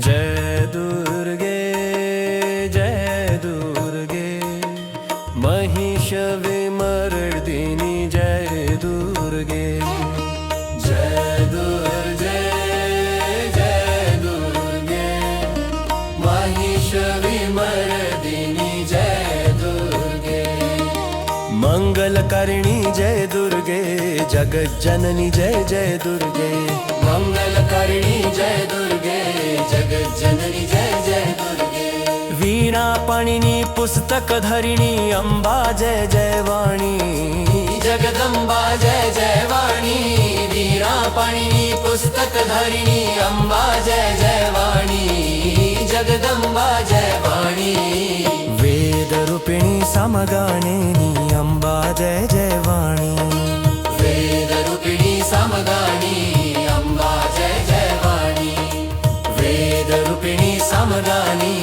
जय दुर्गे जय दुर्गे महिष विमर्दिनी जय दुर्गे जय दुर्गे जय दुर्गे महिष विमर्दिनी जय दुर्गे मंगलकारिणी जय दुर्गे जगज्जननी जय जय दुर्गे मंगलकारिणी जय दुर्गे जगज्जननी जय जय दुर्गे वीणा पाणिनी पुस्तक धरिणी अंबा जय जय वाणी जगदंबा जय जय वाणी वीणा पाणिनी पुस्तक धरिणी अंबा जय जय वाणी जगदंबा जय वाणी वेद रूपिणी समगाणिनी अंबा जय जय वाणी वेद रूपिणी समगाणी अंबा जय जय वाणी वेद रूपिणी समगाणी